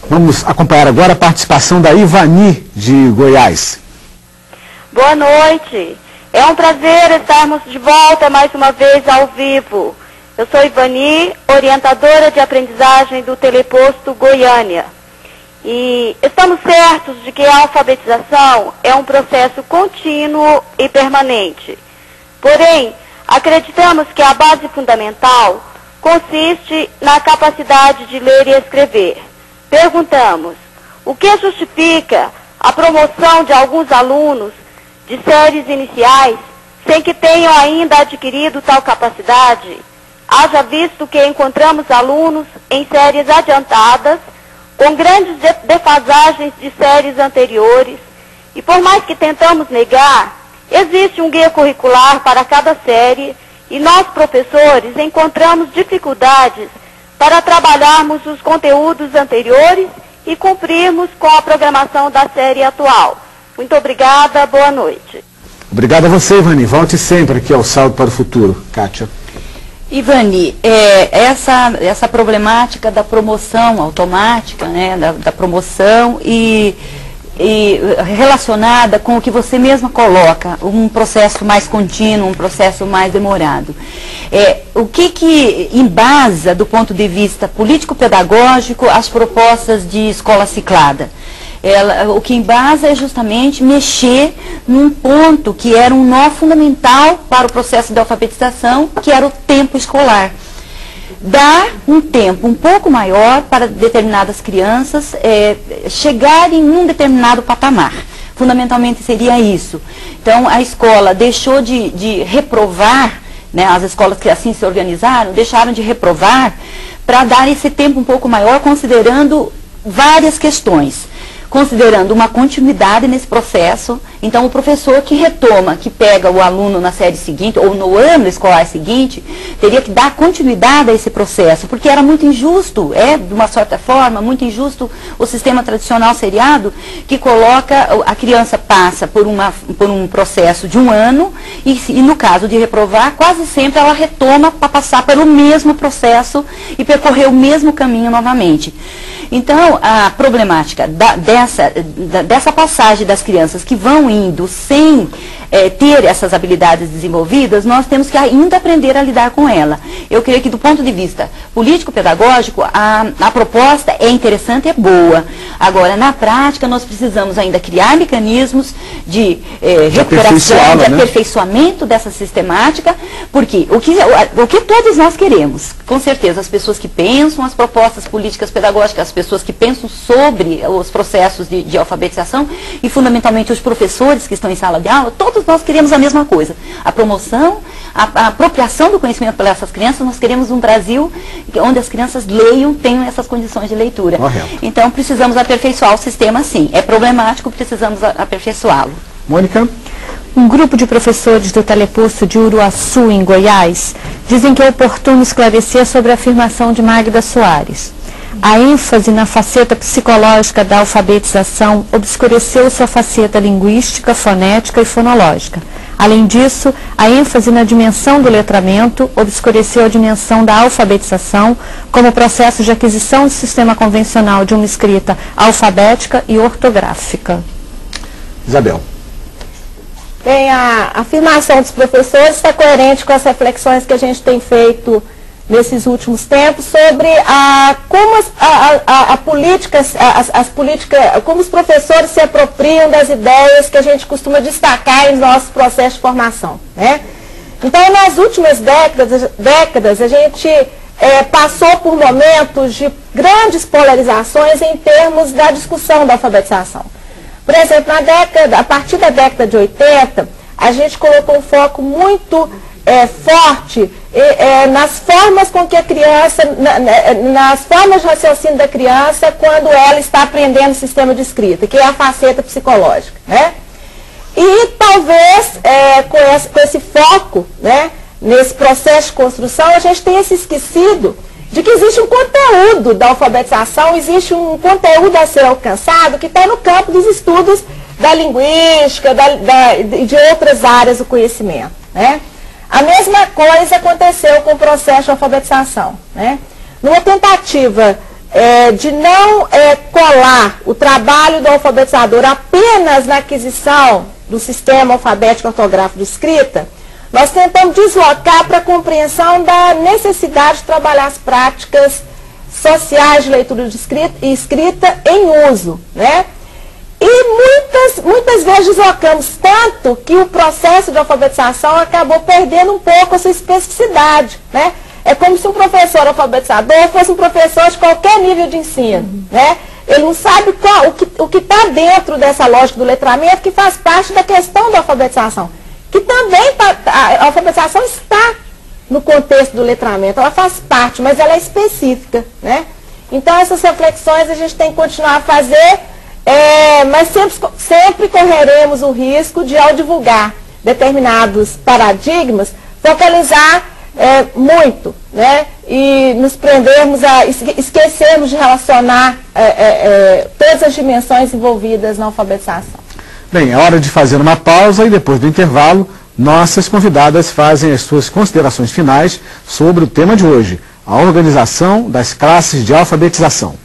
Vamos acompanhar agora a participação da Ivani, de Goiás. Boa noite. É um prazer estarmos de volta mais uma vez ao vivo. Eu sou Ivani, orientadora de aprendizagem do Teleposto Goiânia. E estamos certos de que a alfabetização é um processo contínuo e permanente. Porém, acreditamos que a base fundamental consiste na capacidade de ler e escrever. Perguntamos, o que justifica a promoção de alguns alunos de séries iniciais sem que tenham ainda adquirido tal capacidade? Haja visto que encontramos alunos em séries adiantadas, com grandes defasagens de séries anteriores, e por mais que tentamos negar, existe um guia curricular para cada série, e nós, professores, encontramos dificuldades para trabalharmos os conteúdos anteriores e cumprirmos com a programação da série atual. Muito obrigada, boa noite. Obrigado a você, Ivani. Volte sempre aqui ao Salto para o Futuro. Kátia. Ivani, essa problemática da promoção automática, né, da promoção e relacionada com o que você mesma coloca, um processo mais contínuo, um processo mais demorado. O que embasa, do ponto de vista político-pedagógico, as propostas de escola ciclada? O que embasa é justamente mexer num ponto que era um nó fundamental para o processo de alfabetização, que era o tempo escolar. Dar um tempo um pouco maior para determinadas crianças chegarem em um determinado patamar. Fundamentalmente seria isso. Então a escola deixou de reprovar, né, as escolas que assim se organizaram, deixaram de reprovar para dar esse tempo um pouco maior, considerando várias questões. Considerando uma continuidade nesse processo, então o professor que retoma, que pega o aluno na série seguinte, ou no ano escolar seguinte, teria que dar continuidade a esse processo, porque era muito injusto, de uma certa forma, muito injusto o sistema tradicional seriado, que coloca, a criança passa por um processo de um ano, e no caso de reprovar, quase sempre ela retoma para passar pelo mesmo processo e percorrer o mesmo caminho novamente. Então, a problemática dessa passagem das crianças que vão indo sem ter essas habilidades desenvolvidas, nós temos que ainda aprender a lidar com ela. Eu creio que, do ponto de vista político-pedagógico, a proposta é interessante, é boa. Agora, na prática, nós precisamos ainda criar mecanismos de recuperação, de aperfeiçoamento dessa sistemática, porque o que todos nós queremos, com certeza, as pessoas que pensam as propostas políticas pedagógicas, as pessoas que pensam sobre os processos de alfabetização e, fundamentalmente, os professores que estão em sala de aula, todos nós queremos a mesma coisa. A promoção, a apropriação do conhecimento para essas crianças. Nós queremos um Brasil onde as crianças leiam, tenham essas condições de leitura. Correto. Então, precisamos aperfeiçoar o sistema, sim. É problemático, precisamos aperfeiçoá-lo. Mônica? Um grupo de professores do Teleposto de Uruaçu, em Goiás, dizem que é oportuno esclarecer sobre a afirmação de Magda Soares. A ênfase na faceta psicológica da alfabetização obscureceu sua faceta linguística, fonética e fonológica. Além disso, a ênfase na dimensão do letramento obscureceu a dimensão da alfabetização como processo de aquisição do sistema convencional de uma escrita alfabética e ortográfica. Isabel. Bem, a afirmação dos professores está coerente com as reflexões que a gente tem feito nesses últimos tempos sobre como como os professores se apropriam das ideias que a gente costuma destacar em nosso processo de formação, né? Então, nas últimas décadas a gente passou por momentos de grandes polarizações em termos da discussão da alfabetização. Por exemplo, a partir da década de 80, a gente colocou um foco muito forte nas formas com que a criança, nas formas de raciocínio da criança quando ela está aprendendo o sistema de escrita, que é a faceta psicológica, né? E talvez com esse foco, né, nesse processo de construção, a gente tenha se esquecido de que existe um conteúdo da alfabetização, existe um conteúdo a ser alcançado que está no campo dos estudos da linguística, de outras áreas do conhecimento, né? A mesma coisa aconteceu com o processo de alfabetização, né? Numa tentativa de não colar o trabalho do alfabetizador apenas na aquisição do sistema alfabético ortográfico de escrita, nós tentamos deslocar para a compreensão da necessidade de trabalhar as práticas sociais de leitura de escrita em uso, né? E muitas vezes deslocamos tanto que o processo de alfabetização acabou perdendo um pouco a sua especificidade, né? É como se um professor alfabetizador fosse um professor de qualquer nível de ensino, né? Ele não sabe o que está dentro dessa lógica do letramento, que faz parte da questão da alfabetização, que também a alfabetização está no contexto do letramento, ela faz parte, mas ela é específica, né? Então essas reflexões a gente tem que continuar a fazer, mas sempre correremos o risco de, ao divulgar determinados paradigmas, focalizar muito, né? E nos prendermos esquecermos de relacionar todas as dimensões envolvidas na alfabetização. Bem, é hora de fazer uma pausa e depois do intervalo, nossas convidadas fazem as suas considerações finais sobre o tema de hoje, a organização das classes de alfabetização.